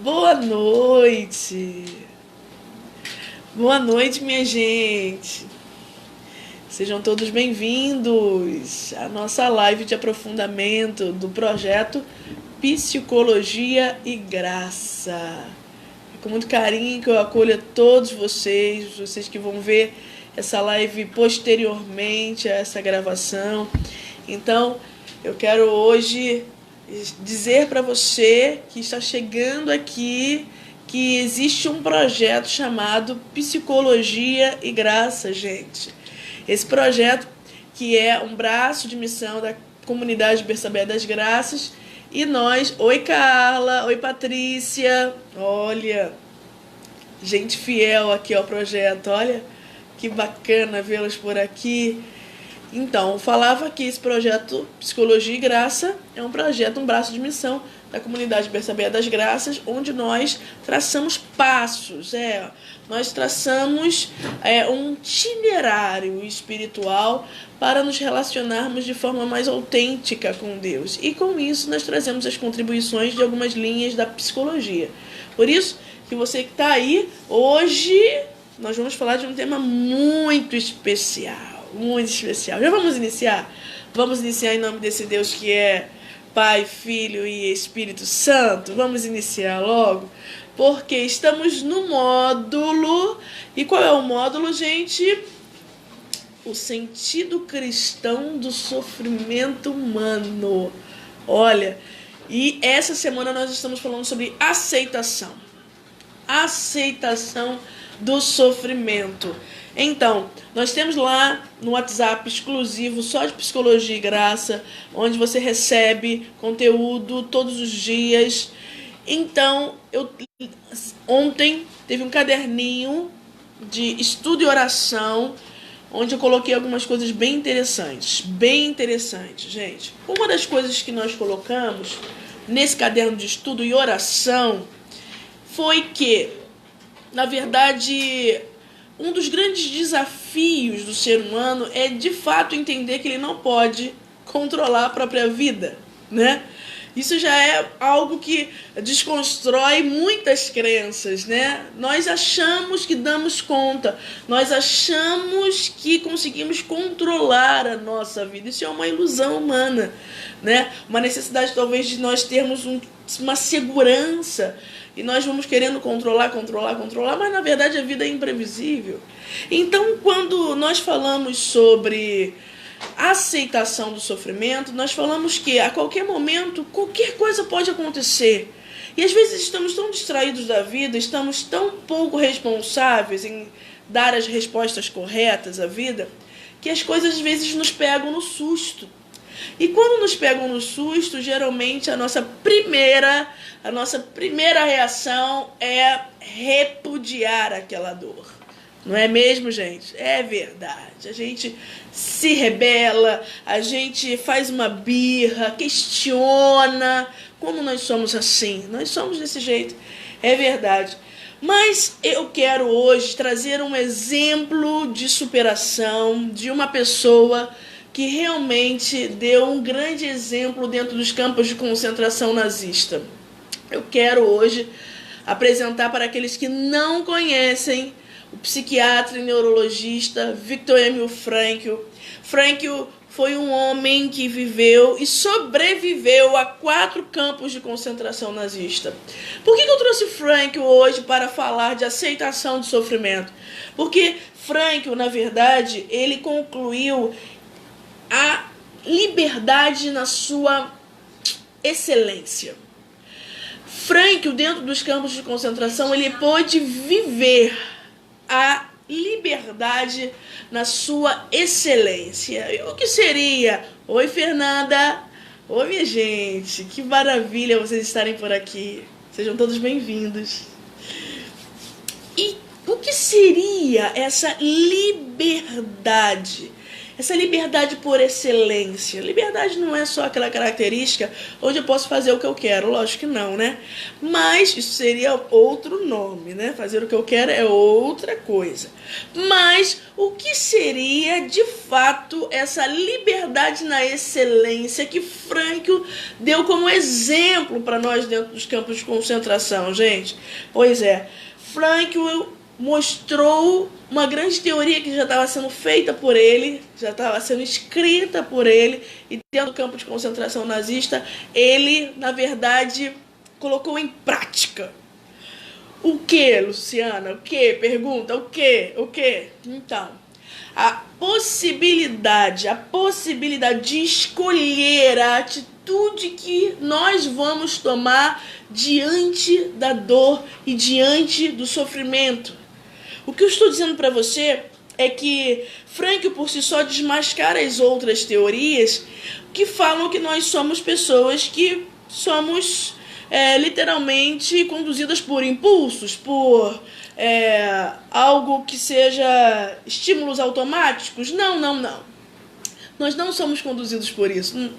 Boa noite. Boa noite, minha gente. Sejam todos bem-vindos à nossa live de aprofundamento do projeto Psicologia e Graça. É com muito carinho que eu acolho a todos vocês que vão ver essa live posteriormente a essa gravação. Então, eu quero hoje dizer para você que está chegando aqui que existe um projeto chamado Psicologia e Graça, gente. Esse projeto que é um braço de missão da comunidade Bersabé das Graças. E nós, oi Carla, oi Patrícia, olha, gente fiel aqui ao projeto, olha que bacana vê-los por aqui. Então, eu falava que esse projeto Psicologia e Graça é um projeto, um braço de missão da comunidade Bersabé das Graças, onde nós traçamos passos, nós traçamos um itinerário espiritual para nos relacionarmos de forma mais autêntica com Deus. E com isso nós trazemos as contribuições de algumas linhas da psicologia. Por isso que você que está aí, hoje nós vamos falar de um tema muito especial. Muito especial. Já vamos iniciar? Vamos iniciar em nome desse Deus que é Pai, Filho e Espírito Santo. Vamos iniciar logo, porque estamos no módulo. E qual é o módulo, gente? O sentido cristão do sofrimento humano. Olha, e essa semana nós estamos falando sobre aceitação. Aceitação do sofrimento. Então, nós temos lá no WhatsApp exclusivo só de Psicologia e Graça, onde você recebe conteúdo todos os dias. Então, ontem teve um caderninho de estudo e oração, onde eu coloquei algumas coisas bem interessantes, gente. Uma das coisas que nós colocamos nesse caderno de estudo e oração foi que, na verdade, um dos grandes desafios do ser humano é, de fato, entender que ele não pode controlar a própria vida, né? Isso já é algo que desconstrói muitas crenças, né? Nós achamos que damos conta, nós achamos que conseguimos controlar a nossa vida. Isso é uma ilusão humana, né? Uma necessidade, talvez, de nós termos uma segurança. E nós vamos querendo controlar, mas na verdade a vida é imprevisível. Então, quando nós falamos sobre aceitação do sofrimento, nós falamos que a qualquer momento, qualquer coisa pode acontecer. E às vezes estamos tão distraídos da vida, estamos tão pouco responsáveis em dar as respostas corretas à vida, que as coisas às vezes nos pegam no susto. E quando nos pegam no susto, geralmente a nossa primeira reação é repudiar aquela dor. Não é mesmo, gente? É verdade. A gente se rebela, a gente faz uma birra, questiona. Como nós somos assim? Nós somos desse jeito. É verdade. Mas eu quero hoje trazer um exemplo de superação de uma pessoa que realmente deu um grande exemplo dentro dos campos de concentração nazista. Eu quero hoje apresentar para aqueles que não conhecem o psiquiatra e neurologista Viktor Emil Frankl. Frankl foi um homem que viveu e sobreviveu a 4 campos de concentração nazista. Por que eu trouxe Frankl hoje para falar de aceitação do sofrimento? Porque Frankl, na verdade, ele concluiu a liberdade na sua excelência. Frankl, dentro dos campos de concentração, ele pôde viver a liberdade na sua excelência. E o que seria? Oi, Fernanda. Oi, minha gente. Que maravilha vocês estarem por aqui. Sejam todos bem-vindos. E o que seria essa liberdade? essa liberdade por excelência. Liberdade não é só aquela característica onde eu posso fazer o que eu quero, lógico que não, né? Mas isso seria outro nome, né? Fazer o que eu quero é outra coisa. Mas o que seria de fato essa liberdade na excelência que Frankl deu como exemplo para nós dentro dos campos de concentração, gente? Pois é, Frankl mostrou uma grande teoria que já estava sendo feita por ele, já estava sendo escrita por ele, e dentro do campo de concentração nazista, ele, na verdade, colocou em prática. O que, Luciana? O que? Pergunta, o que? O que? Então, a possibilidade de escolher a atitude que nós vamos tomar diante da dor e diante do sofrimento. O que eu estou dizendo para você é que Frankl por si só desmascara as outras teorias que falam que nós somos pessoas que somos literalmente conduzidas por impulsos, por algo que seja estímulos automáticos. Não. Nós não somos conduzidos por isso.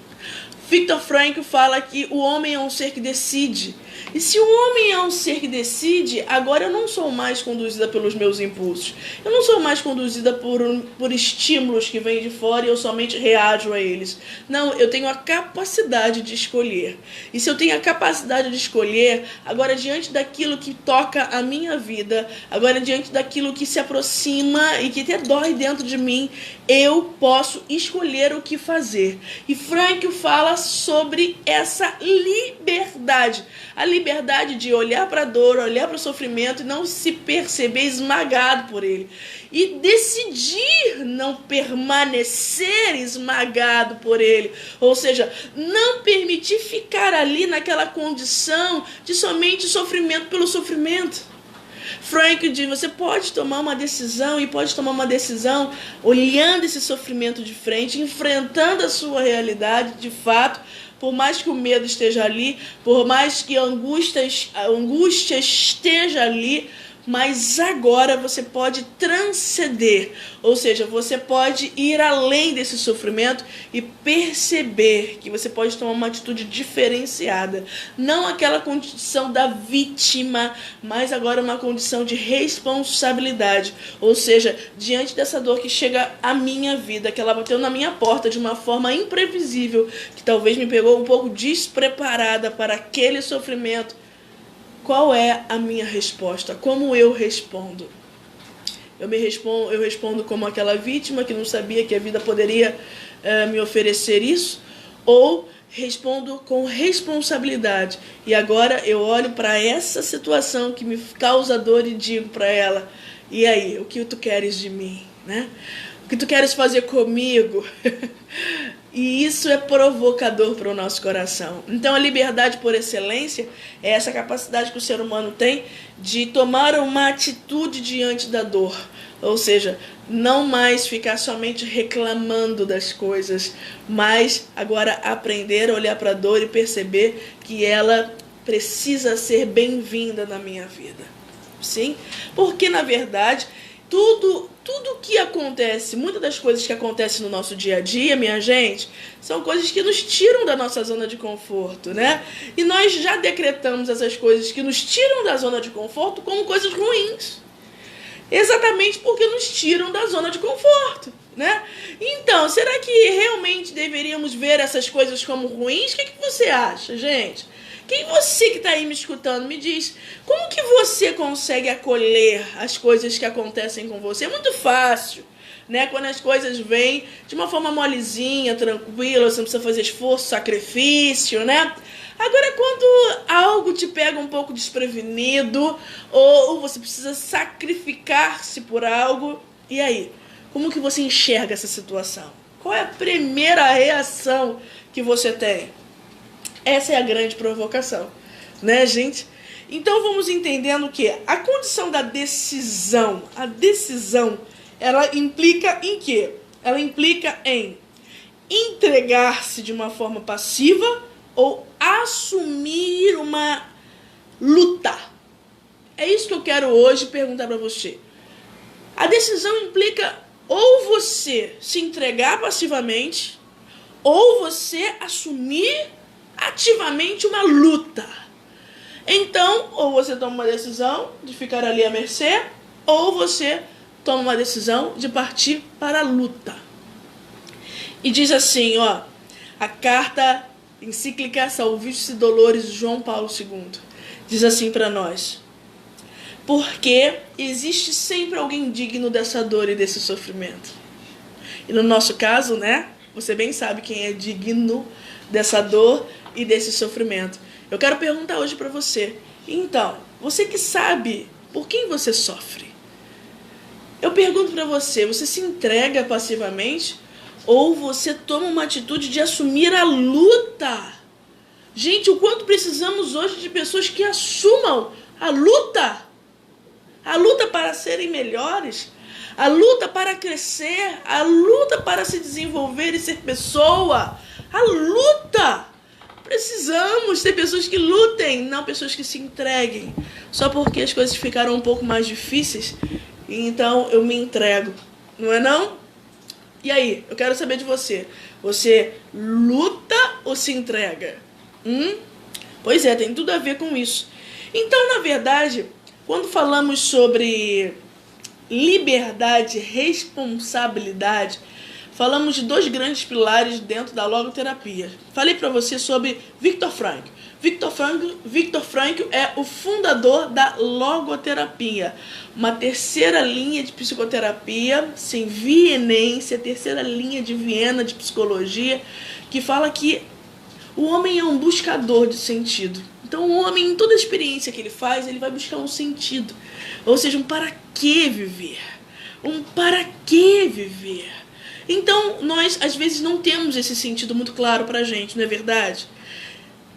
Viktor Frankl fala que o homem é um ser que decide. E se o homem é um ser que decide, agora eu não sou mais conduzida pelos meus impulsos. Eu não sou mais conduzida por estímulos que vêm de fora e eu somente reajo a eles. Não, eu tenho a capacidade de escolher. E se eu tenho a capacidade de escolher, agora diante daquilo que toca a minha vida, agora diante daquilo que se aproxima e que até dói dentro de mim, eu posso escolher o que fazer. E Frankl fala sobre essa liberdade. A liberdade de olhar para a dor, olhar para o sofrimento e não se perceber esmagado por ele. E decidir não permanecer esmagado por ele. Ou seja, não permitir ficar ali naquela condição de somente sofrimento pelo sofrimento. Frankl diz, você pode tomar uma decisão e pode tomar uma decisão olhando esse sofrimento de frente, enfrentando a sua realidade de fato, por mais que o medo esteja ali, por mais que a angústia esteja ali, mas agora você pode transcender, ou seja, você pode ir além desse sofrimento e perceber que você pode tomar uma atitude diferenciada, não aquela condição da vítima, mas agora uma condição de responsabilidade, ou seja, diante dessa dor que chega à minha vida, que ela bateu na minha porta de uma forma imprevisível, que talvez me pegou um pouco despreparada para aquele sofrimento, qual é a minha resposta? Como eu respondo? Eu respondo como aquela vítima que não sabia que a vida poderia me oferecer isso? Ou respondo com responsabilidade? E agora eu olho para essa situação que me causa dor e digo para ela, e aí, o que tu queres de mim? Né? O que tu queres fazer comigo? E isso é provocador para o nosso coração. Então a liberdade por excelência é essa capacidade que o ser humano tem de tomar uma atitude diante da dor. Ou seja, não mais ficar somente reclamando das coisas, mas agora aprender a olhar para a dor e perceber que ela precisa ser bem-vinda na minha vida. Sim? Porque na verdade tudo que acontece, muitas das coisas que acontecem no nosso dia a dia, minha gente, são coisas que nos tiram da nossa zona de conforto, né? E nós já decretamos essas coisas que nos tiram da zona de conforto como coisas ruins. Exatamente porque nos tiram da zona de conforto, né? Então, será que realmente deveríamos ver essas coisas como ruins? O que você acha, gente? Quem você que está aí me escutando, me diz, como que você consegue acolher as coisas que acontecem com você? É muito fácil, né? Quando as coisas vêm de uma forma molezinha, tranquila, você não precisa fazer esforço, sacrifício, né? Agora, quando algo te pega um pouco desprevenido, ou você precisa sacrificar-se por algo, e aí? Como que você enxerga essa situação? Qual é a primeira reação que você tem? Essa é a grande provocação, né, gente? Então vamos entendendo que a condição da decisão, a decisão, ela implica em quê? Ela implica em entregar-se de uma forma passiva ou assumir uma luta. É isso que eu quero hoje perguntar para você. A decisão implica ou você se entregar passivamente, ou você assumir ativamente uma luta. Então, ou você toma uma decisão de ficar ali à mercê, ou você toma uma decisão de partir para a luta. E diz assim, ó, a carta encíclica Salvifici Doloris de João Paulo II. Diz assim para nós: porque existe sempre alguém digno dessa dor e desse sofrimento. E no nosso caso, né, você bem sabe quem é digno dessa dor e desse sofrimento. Eu quero perguntar hoje para você, então, você que sabe por quem você sofre, eu pergunto para você, você se entrega passivamente ou você toma uma atitude de assumir a luta? Gente, o quanto precisamos hoje de pessoas que assumam a luta para serem melhores, a luta para crescer, a luta para se desenvolver e ser pessoa, a luta. Precisamos ter pessoas que lutem, não pessoas que se entreguem, só porque as coisas ficaram um pouco mais difíceis, então eu me entrego, não é não? E aí, eu quero saber de você, você luta ou se entrega? Pois é, tem tudo a ver com isso. Então, na verdade, quando falamos sobre liberdade e responsabilidade, falamos de dois grandes pilares dentro da logoterapia. Falei para você sobre Viktor Frankl. Viktor Frankl é o fundador da logoterapia, uma terceira linha de psicoterapia, sem vienência, terceira linha de Viena de psicologia, que fala que o homem é um buscador de sentido. Então o homem, em toda a experiência que ele faz, ele vai buscar um sentido. Ou seja, um para que viver. Um para que viver. Então nós, às vezes, não temos esse sentido muito claro pra gente, não é verdade?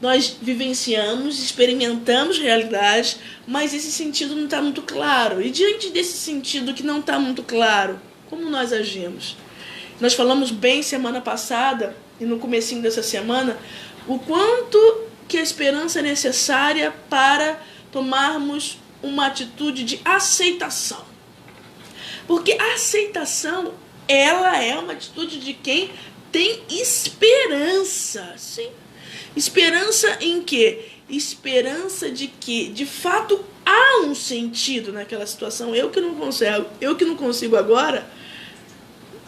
Nós vivenciamos, experimentamos realidades, mas esse sentido não está muito claro. E diante desse sentido que não está muito claro, como nós agimos? Nós falamos bem semana passada, e no comecinho dessa semana, o quanto que a esperança é necessária para tomarmos uma atitude de aceitação. Porque a aceitação, ela é uma atitude de quem tem esperança. Sim. Esperança em quê? Esperança de que, de fato, há um sentido naquela situação. Eu que não consigo agora,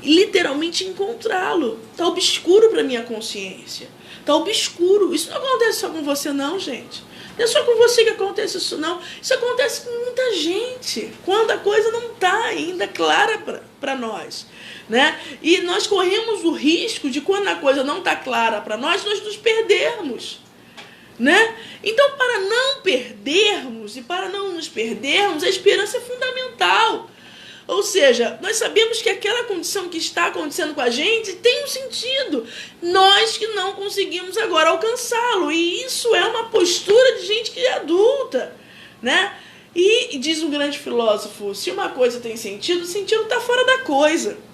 literalmente encontrá-lo. Está obscuro para minha consciência. Está obscuro. Isso não acontece só com você não, gente. Não é só com você que acontece isso não. Isso acontece com muita gente. Quando a coisa não está ainda clara para nós. Né? E nós corremos o risco de, quando a coisa não está clara para nós nos perdermos. Né? Então, para não perdermos e para não nos perdermos, a esperança é fundamental. Ou seja, nós sabemos que aquela condição que está acontecendo com a gente tem um sentido. Nós que não conseguimos agora alcançá-lo. E isso é uma postura de gente que é adulta. Né? E diz um grande filósofo, se uma coisa tem sentido, o sentido está fora da coisa.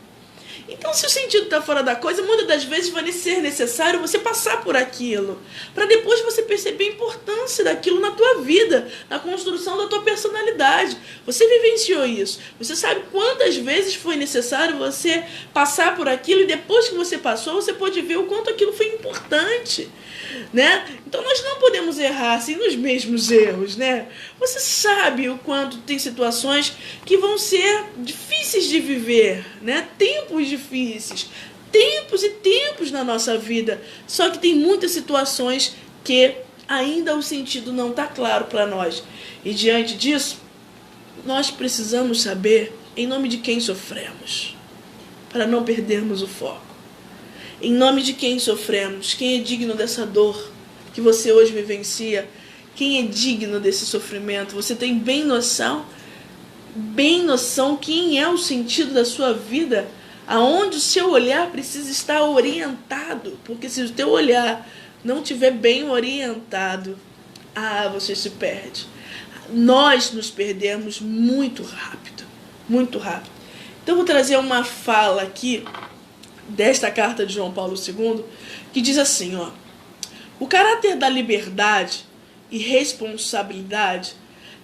Então, se o sentido está fora da coisa, muitas das vezes vai ser necessário você passar por aquilo, para depois você perceber a importância daquilo na tua vida, na construção da tua personalidade. Você vivenciou isso. Você sabe quantas vezes foi necessário você passar por aquilo e depois que você passou, você pode ver o quanto aquilo foi importante. Né? Então nós não podemos errar assim nos mesmos erros, né? Você sabe o quanto tem situações que vão ser difíceis de viver, né? Tempos difíceis, tempos e tempos na nossa vida. Só que tem muitas situações que ainda o sentido não está claro para nós. E diante disso, nós precisamos saber em nome de quem sofremos, para não perdermos o foco. Em nome de quem sofremos, quem é digno dessa dor que você hoje vivencia, quem é digno desse sofrimento. Você tem bem noção quem é o sentido da sua vida, aonde o seu olhar precisa estar orientado, porque se o teu olhar não estiver bem orientado, você se perde. Nós nos perdemos muito rápido, muito rápido. Então eu vou trazer uma fala aqui desta carta de João Paulo II, que diz assim, o caráter da liberdade e responsabilidade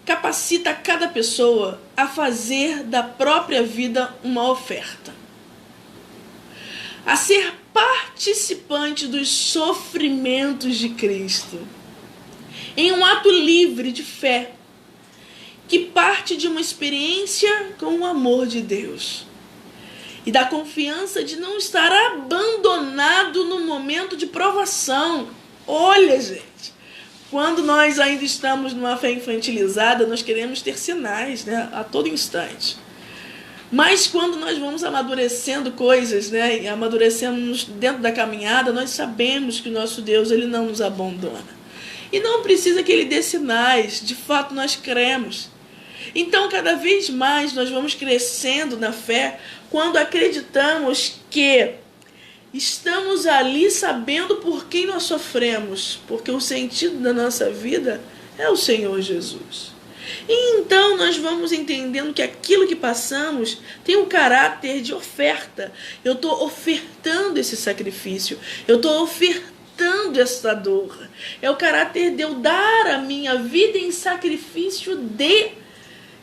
capacita cada pessoa a fazer da própria vida uma oferta, a ser participante dos sofrimentos de Cristo, em um ato livre de fé, que parte de uma experiência com o amor de Deus e da confiança de não estar abandonado no momento de provação. Olha, gente, quando nós ainda estamos numa fé infantilizada, nós queremos ter sinais, né, a todo instante. Mas quando nós vamos amadurecendo coisas, né, e amadurecemos dentro da caminhada, nós sabemos que o nosso Deus, ele não nos abandona. E não precisa que ele dê sinais, de fato nós cremos. Então, cada vez mais nós vamos crescendo na fé quando acreditamos que estamos ali sabendo por quem nós sofremos, porque o sentido da nossa vida é o Senhor Jesus. E então nós vamos entendendo que aquilo que passamos tem um caráter de oferta. Eu estou ofertando esse sacrifício, eu estou ofertando essa dor. É o caráter de eu dar a minha vida em sacrifício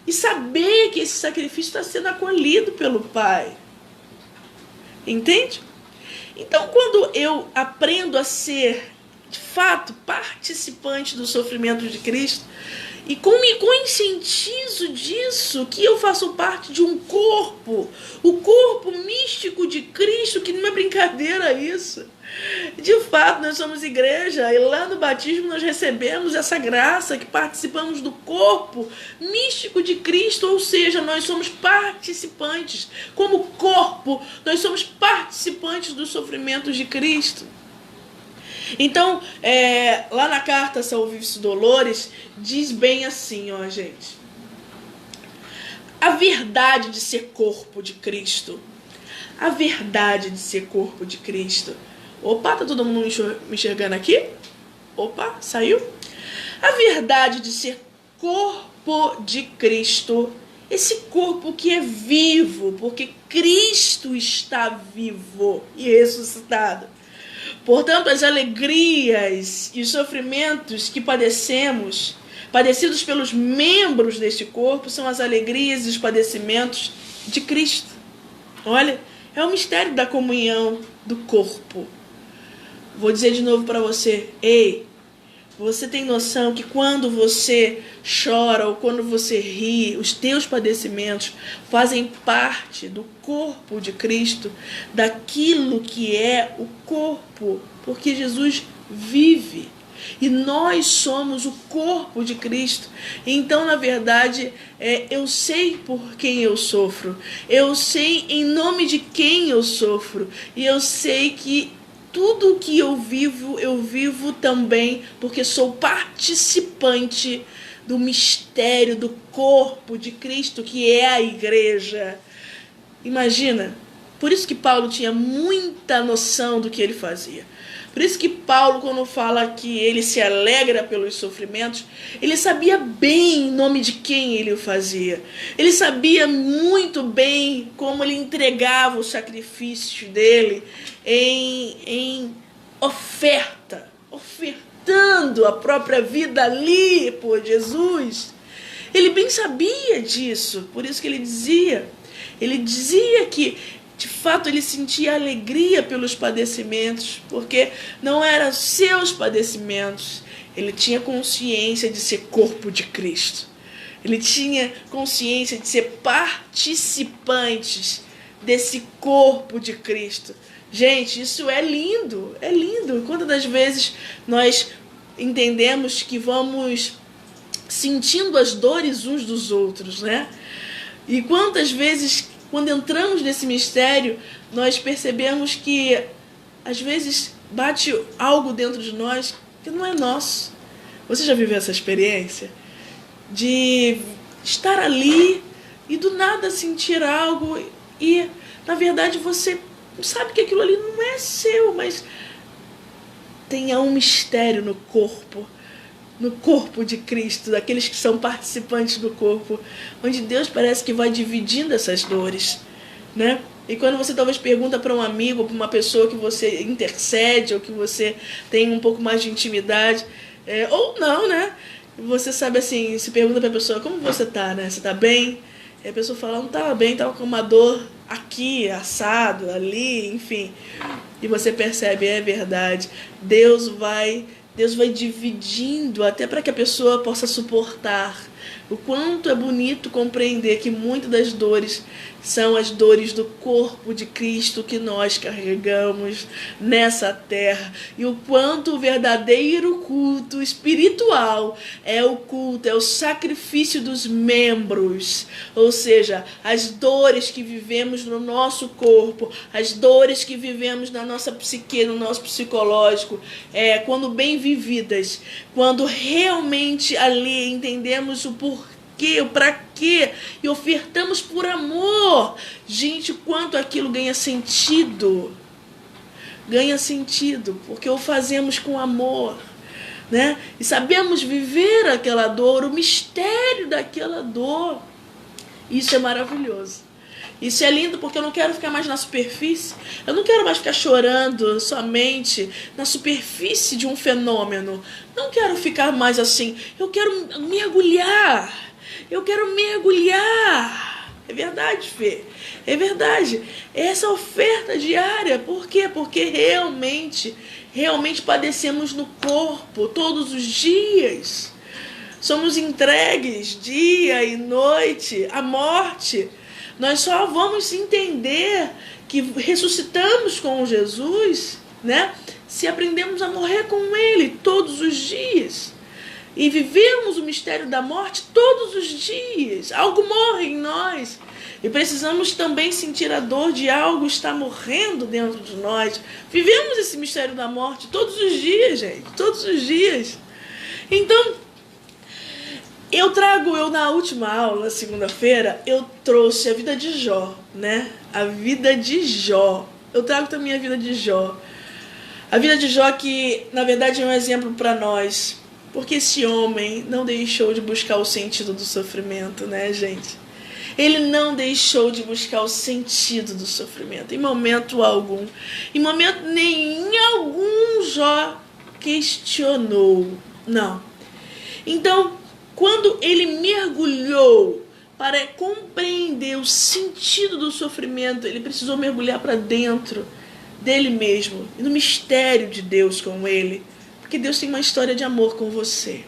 e saber que esse sacrifício está sendo acolhido pelo Pai. Entende? Então, quando eu aprendo a ser, de fato, participante do sofrimento de Cristo, e me conscientizo disso, que eu faço parte de um corpo, o corpo místico de Cristo, que não é brincadeira isso. De fato, nós somos igreja, e lá no batismo nós recebemos essa graça, que participamos do corpo místico de Cristo, ou seja, nós somos participantes, como corpo, nós somos participantes dos sofrimentos de Cristo. Então, lá na carta Salvifici Dolores, diz bem assim, ó, gente. A verdade de ser corpo de Cristo. A verdade de ser corpo de Cristo. Opa, tá todo mundo me enxergando aqui? Opa, saiu? A verdade de ser corpo de Cristo. Esse corpo que é vivo, porque Cristo está vivo e ressuscitado. Portanto, as alegrias e os sofrimentos que padecidos pelos membros deste corpo, são as alegrias e os padecimentos de Cristo. Olha, é o mistério da comunhão do corpo. Vou dizer de novo para você, ei, você tem noção que quando você chora ou quando você ri, os teus padecimentos fazem parte do corpo de Cristo, daquilo que é o corpo, porque Jesus vive e nós somos o corpo de Cristo. Então, na verdade, eu sei por quem eu sofro, eu sei em nome de quem eu sofro, e eu sei que tudo que eu vivo também porque sou participante do mistério do corpo de Cristo, que é a igreja. Imagina, por isso que Paulo tinha muita noção do que ele fazia. Por isso que Paulo, quando fala que ele se alegra pelos sofrimentos, ele sabia bem em nome de quem ele o fazia. Ele sabia muito bem como ele entregava o sacrifício dele em oferta, ofertando a própria vida ali por Jesus. Ele bem sabia disso, por isso que ele dizia que de fato ele sentia alegria pelos padecimentos, porque não eram seus padecimentos. Ele tinha consciência de ser corpo de Cristo. Ele tinha consciência de ser participantes desse corpo de Cristo. Gente, isso é lindo, é lindo. Quantas das vezes nós entendemos que vamos sentindo as dores uns dos outros, né? E quantas vezes, quando entramos nesse mistério, nós percebemos que às vezes bate algo dentro de nós que não é nosso. Você já viveu essa experiência? De estar ali e do nada sentir algo e, na verdade, você sabe que aquilo ali não é seu, mas tem um mistério no corpo de Cristo, daqueles que são participantes do corpo, onde Deus parece que vai dividindo essas dores, né? E quando você talvez pergunta para um amigo, para uma pessoa que você intercede, ou que você tem um pouco mais de intimidade, ou não, né? você sabe assim, se pergunta pra pessoa, como você tá, né? Você tá bem? E a pessoa fala, não tava bem, tava com uma dor aqui, assado, ali, enfim. E você percebe, é verdade. Deus vai dividindo até para que a pessoa possa suportar. O quanto é bonito compreender que muitas das dores são as dores do corpo de Cristo que nós carregamos nessa terra. E o quanto o verdadeiro culto espiritual é o culto, é o sacrifício dos membros. Ou seja, as dores que vivemos no nosso corpo, as dores que vivemos na nossa psique, no nosso psicológico, quando bem vividas, quando realmente ali entendemos o porquê, o para quê, e ofertamos por amor. Gente, quanto aquilo ganha sentido. Ganha sentido, porque o fazemos com amor, né? E sabemos viver aquela dor, o mistério daquela dor. Isso é maravilhoso. Isso é lindo, porque eu não quero ficar mais na superfície. Eu não quero mais ficar chorando somente na superfície de um fenômeno. Não quero ficar mais assim. Eu quero mergulhar. Eu quero mergulhar. É verdade, Fê. É verdade. Essa oferta diária. Por quê? Porque realmente padecemos no corpo todos os dias. Somos entregues dia e noite à morte. Nós só vamos entender que ressuscitamos com Jesus, né? Se aprendemos a morrer com Ele todos os dias. E vivemos o mistério da morte todos os dias. Algo morre em nós. E precisamos também sentir a dor de algo estar morrendo dentro de nós. Vivemos esse mistério da morte todos os dias, gente. Todos os dias. Então, eu na última aula, segunda-feira, eu trouxe a vida de Jó, né? A vida de Jó. Eu trago também a vida de Jó. A vida de Jó que, na verdade, é um exemplo para nós. Porque esse homem não deixou de buscar o sentido do sofrimento, né, gente? Ele não deixou de buscar o sentido do sofrimento, em momento algum. Em momento nenhum Jó questionou. Não. Então, quando ele mergulhou para compreender o sentido do sofrimento, ele precisou mergulhar para dentro dele mesmo, e no mistério de Deus com ele. Porque Deus tem uma história de amor com você.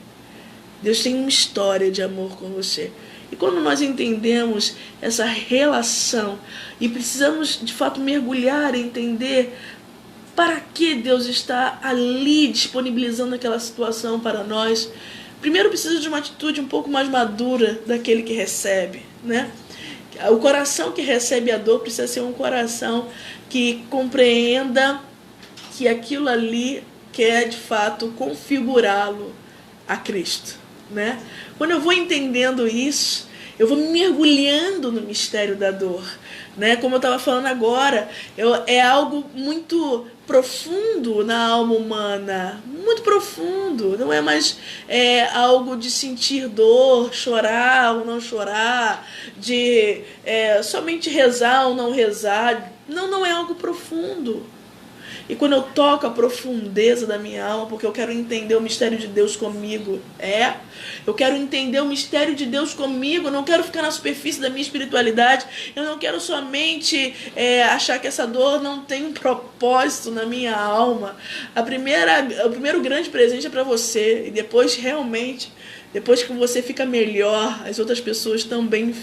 Deus tem uma história de amor com você. E quando nós entendemos essa relação e precisamos de fato mergulhar e entender para que Deus está ali disponibilizando aquela situação para nós, primeiro precisa de uma atitude um pouco mais madura daquele que recebe, né? O coração que recebe a dor precisa ser um coração que compreenda que aquilo ali quer de fato configurá-lo a Cristo, né? Quando eu vou entendendo isso, eu vou me mergulhando no mistério da dor, né? Como eu estava falando agora, é algo muito profundo na alma humana, muito profundo. Não é mais algo de sentir dor, chorar ou não chorar, de somente rezar ou não rezar. Não é algo profundo. E quando eu toco a profundeza da minha alma, porque eu quero entender o mistério de Deus comigo, eu quero entender o mistério de Deus comigo, eu não quero ficar na superfície da minha espiritualidade, eu não quero somente achar que essa dor não tem um propósito na minha alma. O primeiro grande presente é para você, e depois realmente, depois que você fica melhor, as outras pessoas também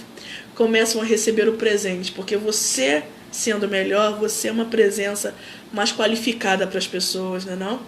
começam a receber o presente, porque você, sendo melhor, você é uma presença mais qualificada para as pessoas, né, não?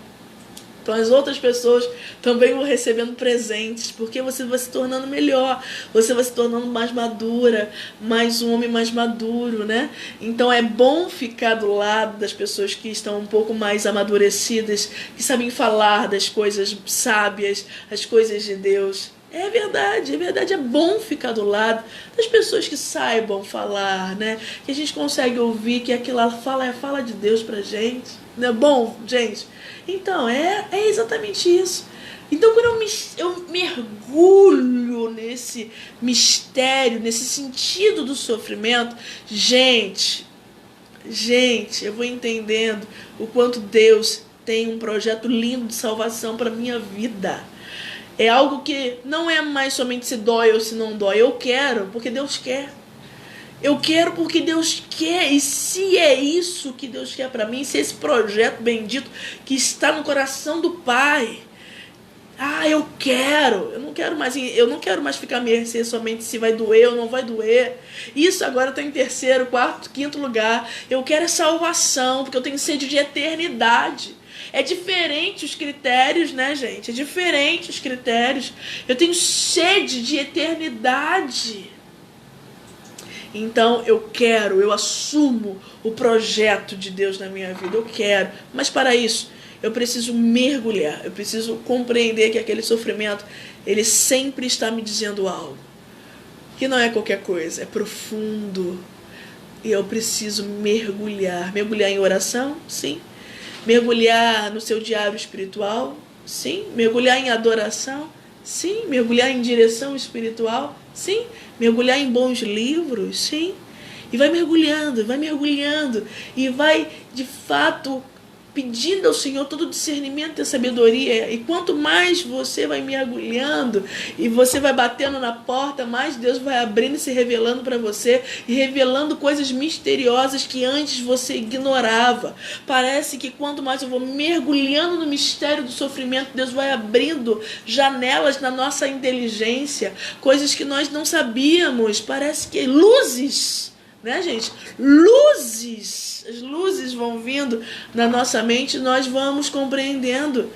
Então as outras pessoas também vão recebendo presentes, porque você vai se tornando melhor, você vai se tornando mais madura, mais um homem mais maduro, né? Então é bom ficar do lado das pessoas que estão um pouco mais amadurecidas, que sabem falar das coisas sábias, as coisas de Deus. É verdade, é bom ficar do lado das pessoas que saibam falar, né? Que a gente consegue ouvir que aquilo lá é fala de Deus pra gente, não é bom, gente? Então, é exatamente isso. Então, quando eu mergulho nesse mistério, nesse sentido do sofrimento, gente, eu vou entendendo o quanto Deus tem um projeto lindo de salvação para minha vida. É algo que não é mais somente se dói ou se não dói. Eu quero porque Deus quer. Eu quero porque Deus quer. E se é isso que Deus quer para mim, se é esse projeto bendito que está no coração do Pai, eu quero. Eu não quero mais ficar à mercê somente se vai doer ou não vai doer. Isso agora está em terceiro, quarto, quinto lugar. Eu quero a salvação, porque eu tenho sede de eternidade. É diferente os critérios, né, gente? É diferente os critérios. Eu tenho sede de eternidade. Então eu assumo o projeto de Deus na minha vida. Eu quero. Mas para isso, eu preciso mergulhar. Eu preciso compreender que aquele sofrimento, ele sempre está me dizendo algo. Que não é qualquer coisa, é profundo. E eu preciso mergulhar. Mergulhar em oração? Sim. Mergulhar no seu diário espiritual? Sim. Mergulhar em adoração? Sim. Mergulhar em direção espiritual? Sim. Mergulhar em bons livros? Sim. E vai mergulhando. E vai, de fato, pedindo ao Senhor todo o discernimento e sabedoria. E quanto mais você vai mergulhando e você vai batendo na porta, mais Deus vai abrindo e se revelando para você, e revelando coisas misteriosas que antes você ignorava. Parece que quanto mais eu vou mergulhando no mistério do sofrimento, Deus vai abrindo janelas na nossa inteligência, coisas que nós não sabíamos. Parece que luzes, né, gente? As luzes vão vindo na nossa mente, nós vamos compreendendo.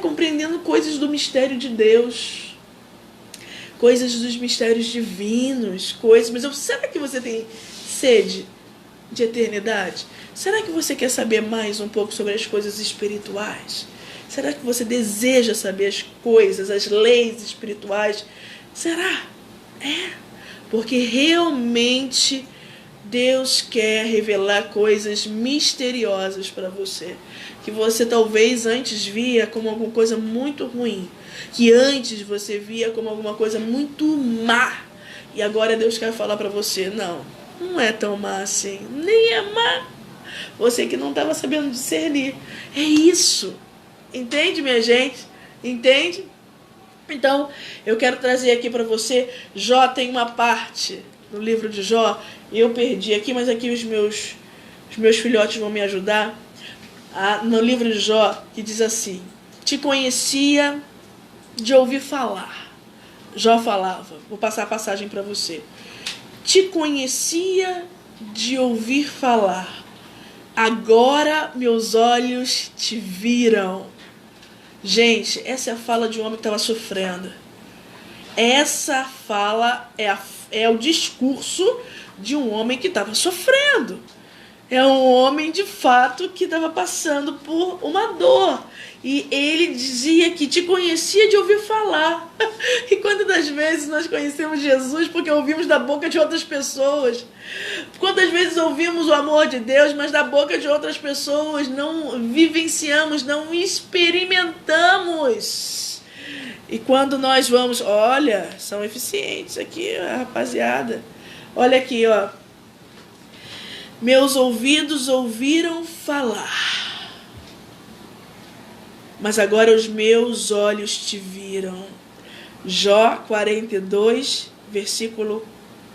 Compreendendo coisas do mistério de Deus, coisas dos mistérios divinos, mas será que você tem sede de eternidade? Será que você quer saber mais um pouco sobre as coisas espirituais? Será que você deseja saber as coisas, as leis espirituais? Será? Porque realmente Deus quer revelar coisas misteriosas para você, que você talvez antes via como alguma coisa muito ruim, que antes você via como alguma coisa muito má, e agora Deus quer falar para você, não é tão má assim, nem é má, você que não estava sabendo discernir. É isso, entende, minha gente? Entende? Então, eu quero trazer aqui para você, Jó tem uma parte no livro de Jó, eu perdi aqui, mas aqui os meus filhotes vão me ajudar. No livro de Jó, que diz assim: te conhecia de ouvir falar. Jó falava, vou passar a passagem para você. Te conhecia de ouvir falar, agora meus olhos te viram. Gente, essa é a fala de um homem que estava sofrendo. Essa fala é o discurso de um homem que estava sofrendo. É um homem, de fato, que estava passando por uma dor. E ele dizia que te conhecia de ouvir falar. E quantas das vezes nós conhecemos Jesus porque ouvimos da boca de outras pessoas? Quantas vezes ouvimos o amor de Deus, mas da boca de outras pessoas não vivenciamos, não experimentamos? E quando nós vamos... Olha, são eficientes aqui, rapaziada. Olha aqui, ó. Meus ouvidos ouviram falar, mas agora os meus olhos te viram. Jó 42, versículo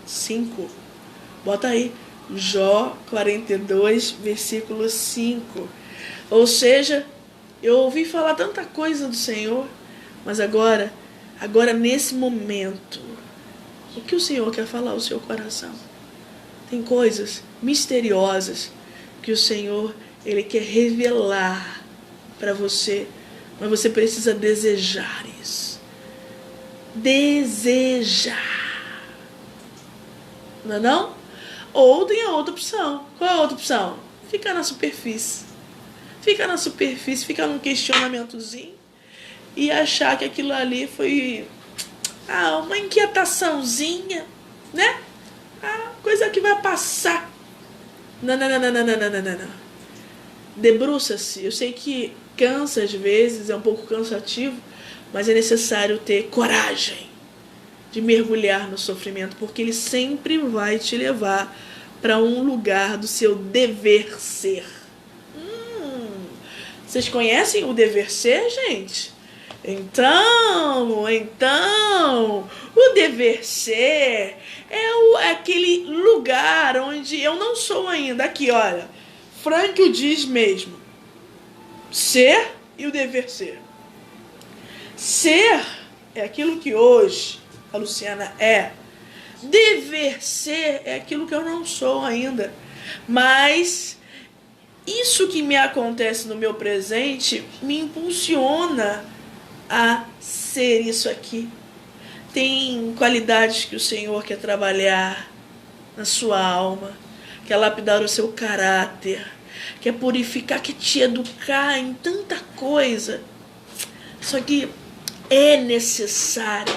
5. Bota aí. Jó 42, versículo 5. Ou seja, eu ouvi falar tanta coisa do Senhor, mas agora nesse momento, o que o Senhor quer falar ao seu coração? Tem coisas misteriosas que o Senhor, Ele quer revelar para você, mas você precisa desejar isso. Desejar. Não é não? Ou tem a outra opção. Qual é a outra opção? Ficar na superfície. Ficar na superfície, ficar num questionamentozinho e achar que aquilo ali foi uma inquietaçãozinha, né? Coisa que vai passar. Não. Debruça-se. Eu sei que cansa às vezes, é um pouco cansativo, mas é necessário ter coragem de mergulhar no sofrimento, porque ele sempre vai te levar para um lugar do seu dever ser. Vocês conhecem o dever ser, gente? Então, o dever ser é aquele lugar onde eu não sou ainda. Aqui, olha, Frank o diz mesmo. Ser e o dever ser. Ser é aquilo que hoje a Luciana é. Dever ser é aquilo que eu não sou ainda. Mas isso que me acontece no meu presente me impulsiona a ser isso aqui. Tem qualidades que o Senhor quer trabalhar na sua alma, quer lapidar o seu caráter, quer purificar, quer te educar em tanta coisa. Só que é necessário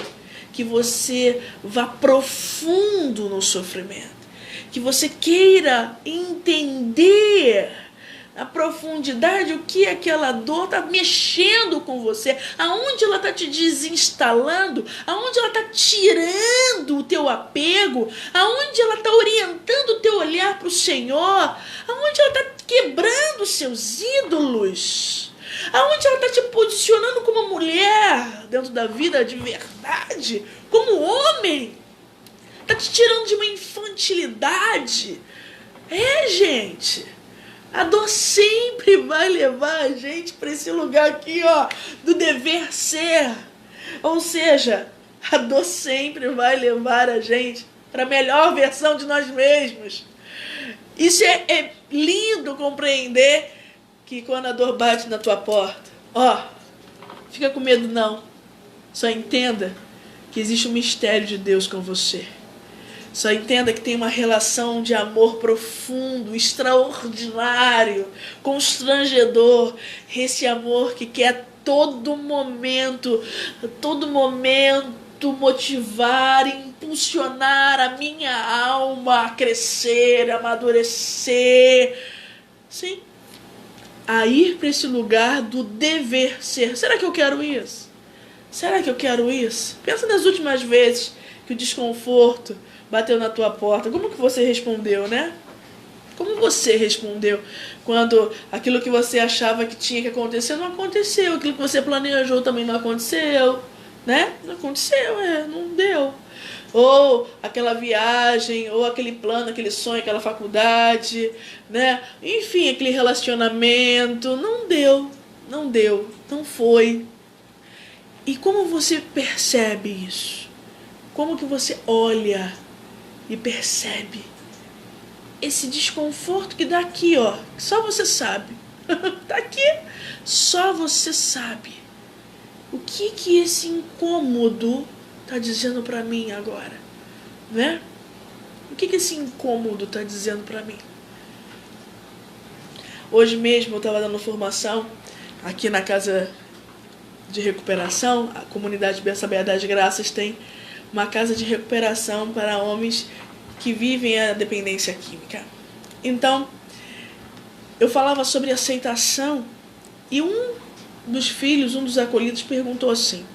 que você vá profundo no sofrimento, que você queira entender a profundidade, o que aquela dor está mexendo com você, aonde ela está te desinstalando, aonde ela está tirando o teu apego, aonde ela está orientando o teu olhar para o Senhor, aonde ela está quebrando os seus ídolos, aonde ela está te posicionando como mulher dentro da vida de verdade, como homem, está te tirando de uma infantilidade. Gente, a dor sempre vai levar a gente para esse lugar aqui, ó, do dever ser. Ou seja, a dor sempre vai levar a gente para a melhor versão de nós mesmos. Isso é lindo compreender que quando a dor bate na tua porta, ó, fica com medo não. Só entenda que existe um mistério de Deus com você. Só entenda que tem uma relação de amor profundo, extraordinário, constrangedor. Esse amor que quer a todo momento motivar, impulsionar a minha alma a crescer, a amadurecer. Sim, a ir para esse lugar do dever ser. Será que eu quero isso? Será que eu quero isso? Pensa nas últimas vezes que o desconforto bateu na tua porta. Como que você respondeu, né? Como você respondeu quando aquilo que você achava que tinha que acontecer não aconteceu, aquilo que você planejou também não aconteceu, né? Não aconteceu, não deu. Ou aquela viagem, ou aquele plano, aquele sonho, aquela faculdade, né? Enfim, aquele relacionamento, não deu, não foi. E como você percebe isso? Como que você olha e percebe esse desconforto que dá aqui, ó, que só você sabe. Tá aqui, só você sabe. O que esse incômodo tá dizendo pra mim agora, né? O que esse incômodo tá dizendo pra mim? Hoje mesmo eu tava dando formação aqui na casa de recuperação. A comunidade Bessa das Graças tem uma casa de recuperação para homens que vivem a dependência química. Então, eu falava sobre aceitação e um dos filhos, um dos acolhidos, perguntou assim: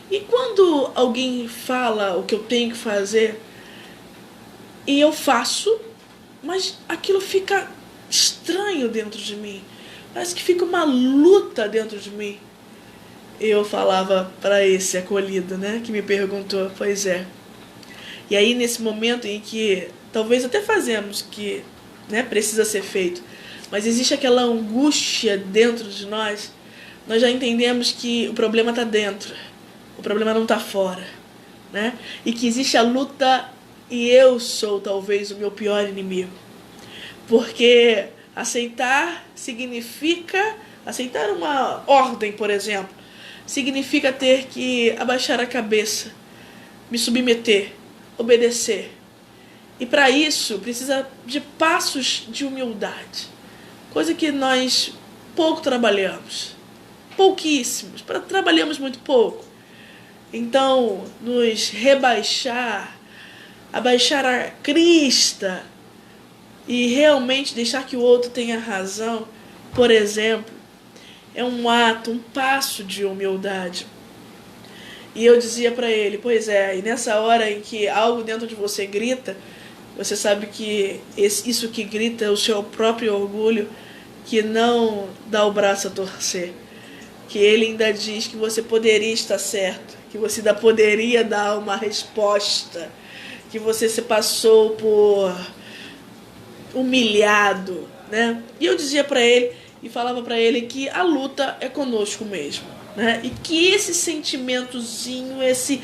e quando alguém fala o que eu tenho que fazer e eu faço, mas aquilo fica estranho dentro de mim, parece que fica uma luta dentro de mim. Eu falava para esse acolhido, né, que me perguntou, pois é. E aí, nesse momento em que talvez até fazemos que, né, precisa ser feito, mas existe aquela angústia dentro de nós, nós já entendemos que o problema está dentro, o problema não está fora, né? E que existe a luta e eu sou talvez o meu pior inimigo. Porque aceitar significa, aceitar uma ordem, por exemplo, significa ter que abaixar a cabeça, me submeter, obedecer. E para isso precisa de passos de humildade, coisa que nós pouco trabalhamos, pouquíssimos, trabalhamos muito pouco. Então, nos rebaixar, abaixar a crista e realmente deixar que o outro tenha razão, por exemplo, é um ato, um passo de humildade. E eu dizia para ele, pois é, e nessa hora em que algo dentro de você grita, você sabe que isso que grita é o seu próprio orgulho, que não dá o braço a torcer, que ele ainda diz que você poderia estar certo, que você ainda poderia dar uma resposta, que você se passou por humilhado, né? E eu dizia para ele e falava para ele que a luta é conosco mesmo, né? E que esse sentimentozinho, esse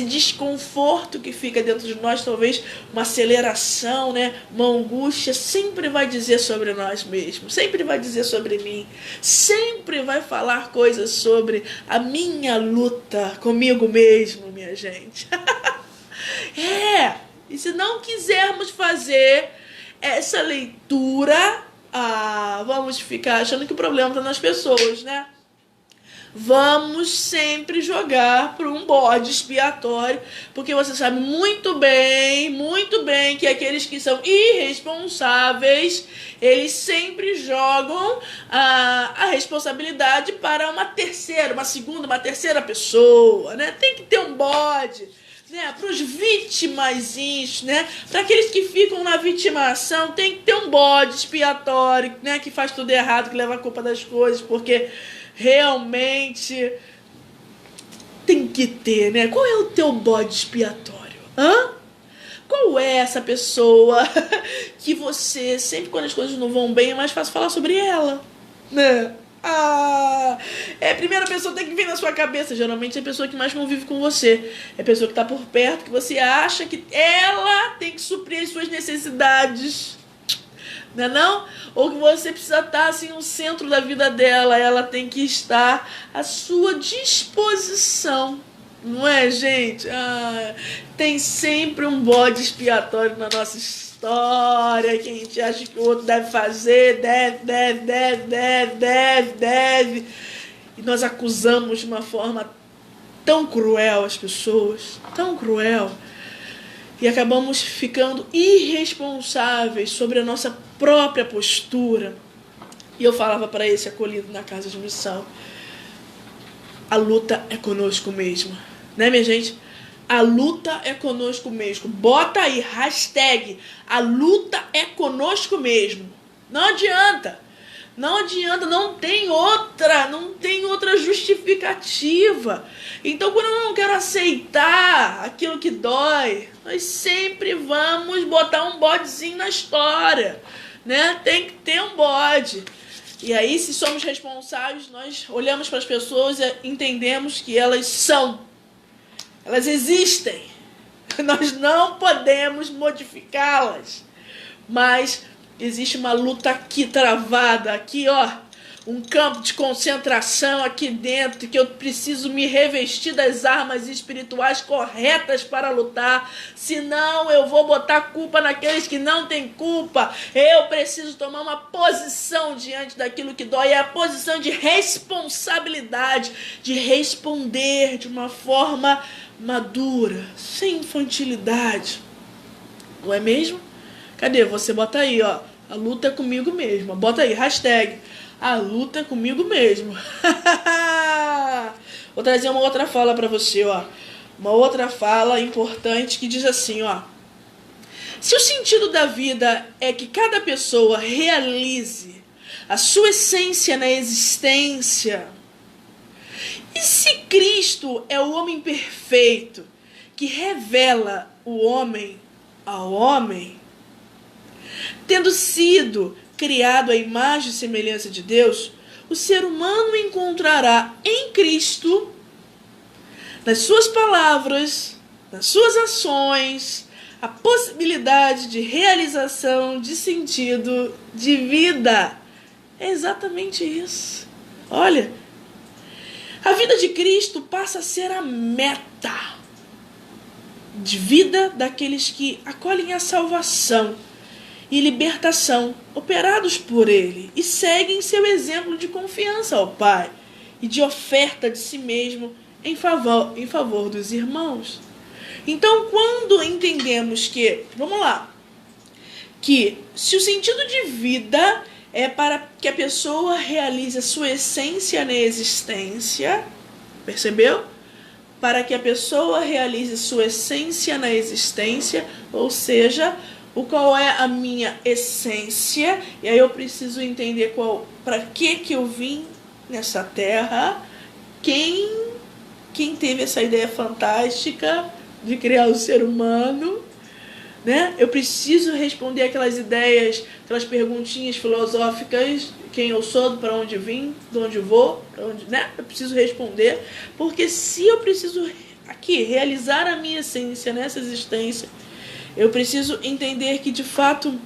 desconforto que fica dentro de nós, talvez uma aceleração, né? Uma angústia, sempre vai dizer sobre nós mesmos, sempre vai dizer sobre mim, sempre vai falar coisas sobre a minha luta comigo mesmo, minha gente. E se não quisermos fazer essa leitura, vamos ficar achando que o problema está nas pessoas, né? Vamos sempre jogar para um bode expiatório, porque você sabe muito bem que aqueles que são irresponsáveis, eles sempre jogam a responsabilidade para uma terceira, uma segunda, uma terceira pessoa, né? Tem que ter um bode, né? Para os vitimazinhos, né? Para aqueles que ficam na vitimação, tem que ter um bode expiatório, né? Que faz tudo errado, que leva a culpa das coisas, porque realmente tem que ter, né? Qual é o teu bode expiatório? Qual é essa pessoa que você, sempre quando as coisas não vão bem, é mais fácil falar sobre ela, né? A primeira pessoa tem que vir na sua cabeça. Geralmente é a pessoa que mais convive com você. É a pessoa que está por perto, que você acha que ela tem que suprir as suas necessidades. Não é não? Ou que você precisa estar assim no centro da vida dela. Ela tem que estar à sua disposição. Não é, gente? Tem sempre um bode expiatório na nossa história, que a gente acha que o outro deve fazer, deve. E nós acusamos de uma forma tão cruel as pessoas, tão cruel, e acabamos ficando irresponsáveis sobre a nossa própria postura. E eu falava para esse acolhido na casa de missão, a luta é conosco mesmo, né, minha gente? A luta é conosco mesmo. Bota aí, hashtag, a luta é conosco mesmo. Não adianta, não tem outra justificativa. Então, quando eu não quero aceitar aquilo que dói, nós sempre vamos botar um bodezinho na história, né? Tem que ter um bode. E aí, se somos responsáveis, nós olhamos para as pessoas e entendemos que elas existem. Nós não podemos modificá-las. Mas existe uma luta aqui travada, aqui, um campo de concentração aqui dentro, que eu preciso me revestir das armas espirituais corretas para lutar, senão eu vou botar culpa naqueles que não têm culpa. Eu preciso tomar uma posição diante daquilo que dói, é a posição de responsabilidade, de responder de uma forma madura, sem infantilidade. Não é mesmo? Cadê? Você bota aí, a luta é comigo mesmo. Bota aí, hashtag, a luta é comigo mesmo. Vou trazer uma outra fala para você, uma outra fala importante que diz assim, se o sentido da vida é que cada pessoa realize a sua essência na existência, e se Cristo é o homem perfeito que revela o homem ao homem, tendo sido criado à imagem e semelhança de Deus, o ser humano encontrará em Cristo, nas suas palavras, nas suas ações, a possibilidade de realização de sentido de vida. É exatamente isso. Olha, a vida de Cristo passa a ser a meta de vida daqueles que acolhem a salvação e libertação operados por Ele e seguem seu exemplo de confiança ao Pai e de oferta de si mesmo em favor dos irmãos. Então, quando entendemos que, que se o sentido de vida é para que a pessoa realize a sua essência na existência, percebeu? Para que a pessoa realize sua essência na existência, ou seja, qual é a minha essência, e aí eu preciso entender para que eu vim nessa terra, quem teve essa ideia fantástica de criar o ser humano, né? Eu preciso responder aquelas ideias, aquelas perguntinhas filosóficas, quem eu sou, para onde vim, de onde vou, para onde, né? Eu preciso responder, porque se eu preciso aqui realizar a minha essência nessa existência, eu preciso entender que de fato